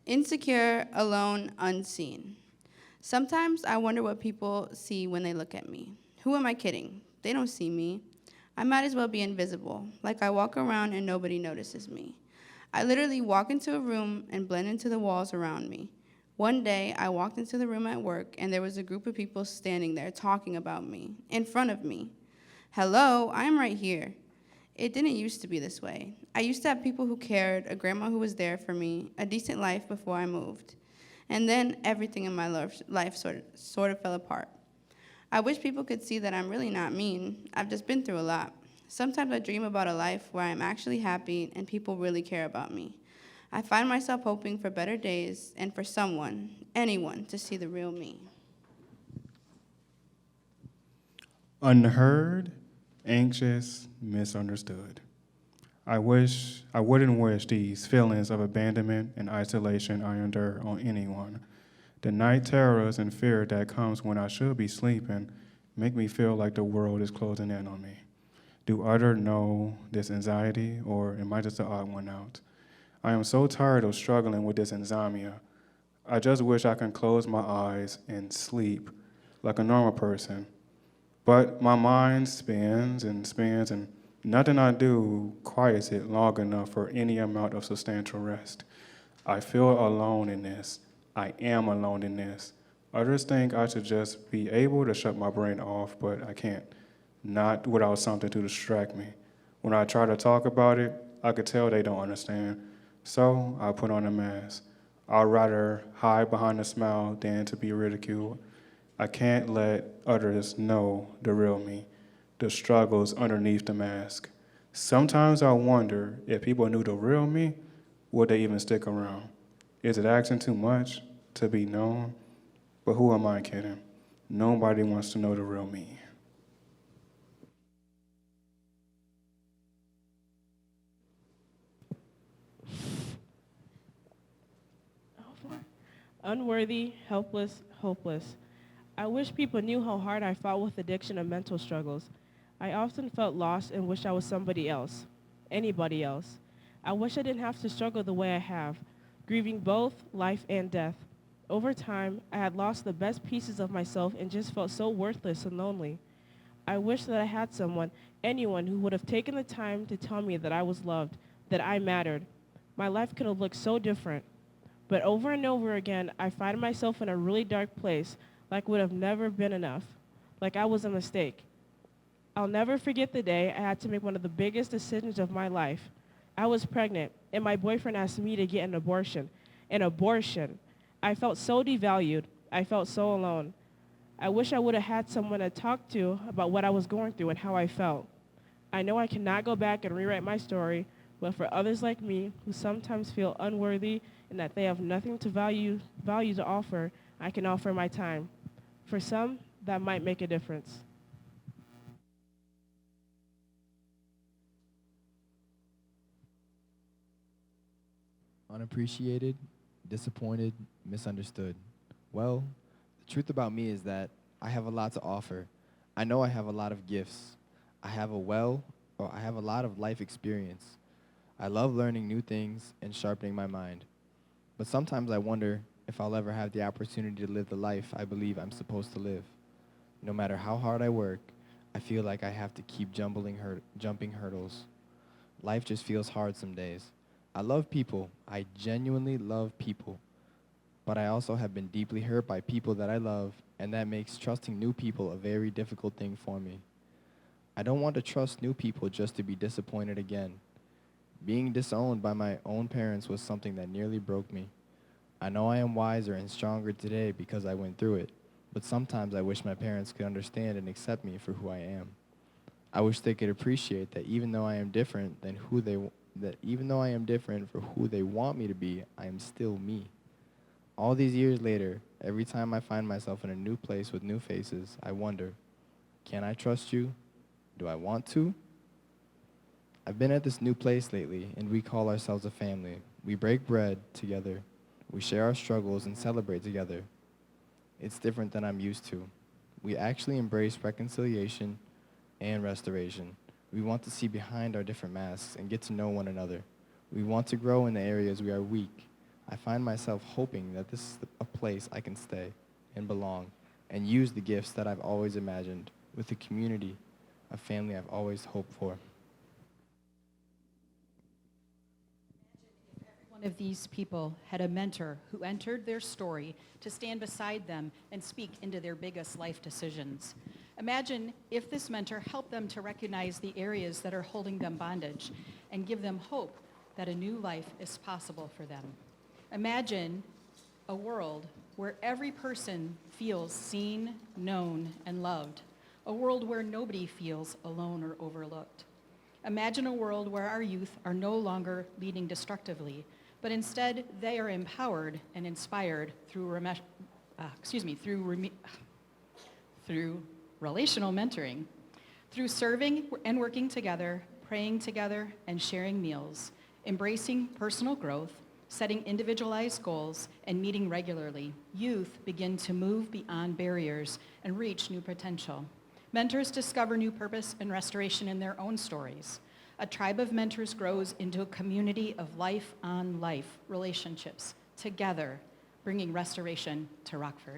Insecure, alone, unseen. Sometimes I wonder what people see when they look at me. Who am I kidding? They don't see me. I might as well be invisible, like I walk around and nobody notices me. I literally walk into a room and blend into the walls around me. One day, I walked into the room at work and there was a group of people standing there talking about me, in front of me. Hello, I'm right here. It didn't used to be this way. I used to have people who cared, a grandma who was there for me, a decent life before I moved. And then everything in my life sort of fell apart. I wish people could see that I'm really not mean. I've just been through a lot. Sometimes I dream about a life where I'm actually happy and people really care about me. I find myself hoping for better days and for someone, anyone, to see the real me. Unheard, anxious, misunderstood. I wouldn't wish these feelings of abandonment and isolation I endure on anyone. The night terrors and fear that comes when I should be sleeping make me feel like the world is closing in on me. Do others know this anxiety, or am I just the odd one out? I am so tired of struggling with this insomnia. I just wish I can close my eyes and sleep like a normal person. But my mind spins and spins, and nothing I do quiets it long enough for any amount of substantial rest. I feel alone in this. I am alone in this. Others think I should just be able to shut my brain off, but I can't. Not without something to distract me. When I try to talk about it, I could tell they don't understand. So I put on a mask. I'd rather hide behind a smile than to be ridiculed. I can't let others know the real me, the struggles underneath the mask. Sometimes I wonder if people knew the real me, would they even stick around? Is it asking too much to be known? But who am I kidding? Nobody wants to know the real me. Unworthy, helpless, hopeless. I wish people knew how hard I fought with addiction and mental struggles. I often felt lost and wished I was somebody else, anybody else. I wish I didn't have to struggle the way I have, grieving both life and death. Over time, I had lost the best pieces of myself and just felt so worthless and lonely. I wish that I had someone, anyone, who would have taken the time to tell me that I was loved, that I mattered. My life could have looked so different. But over and over again, I find myself in a really dark place, like would have never been enough, like I was a mistake. I'll never forget the day I had to make one of the biggest decisions of my life. I was pregnant, and my boyfriend asked me to get an abortion. An abortion. I felt so devalued. I felt so alone. I wish I would have had someone to talk to about what I was going through and how I felt. I know I cannot go back and rewrite my story, but for others like me who sometimes feel unworthy and that they have nothing to value to offer, I can offer my time. For some, that might make a difference. Unappreciated, disappointed, misunderstood. Well, the truth about me is that I have a lot to offer. I know I have a lot of gifts. I have a lot of life experience. I love learning new things and sharpening my mind. But sometimes I wonder if I'll ever have the opportunity to live the life I believe I'm supposed to live. No matter how hard I work, I feel like I have to keep jumping hurdles. Life just feels hard some days. I love people. I genuinely love people. But I also have been deeply hurt by people that I love, and that makes trusting new people a very difficult thing for me. I don't want to trust new people just to be disappointed again. Being disowned by my own parents was something that nearly broke me. I know I am wiser and stronger today because I went through it, but sometimes I wish my parents could understand and accept me for who I am. I wish they could appreciate that even though I am different than who they that even though I am different for who they want me to be, I am still me. All these years later, every time I find myself in a new place with new faces, I wonder, can I trust you? Do I want to? I've been at this new place lately, and we call ourselves a family. We break bread together. We share our struggles and celebrate together. It's different than I'm used to. We actually embrace reconciliation and restoration. We want to see behind our different masks and get to know one another. We want to grow in the areas we are weak. I find myself hoping that this is a place I can stay and belong and use the gifts that I've always imagined with the community, a family I've always hoped for. One of these people had a mentor who entered their story to stand beside them and speak into their biggest life decisions. Imagine if this mentor helped them to recognize the areas that are holding them bondage and give them hope that a new life is possible for them. Imagine a world where every person feels seen, known, and loved. A world where nobody feels alone or overlooked. Imagine a world where our youth are no longer leading destructively, but instead they are empowered and inspired through relational mentoring, through serving and working together, praying together, and sharing meals, embracing personal growth, setting individualized goals, and meeting regularly. Youth begin to move beyond barriers and reach new potential. Mentors discover new purpose and restoration in their own stories. A tribe of mentors grows into a community of life-on-life relationships, together, bringing restoration to Rockford.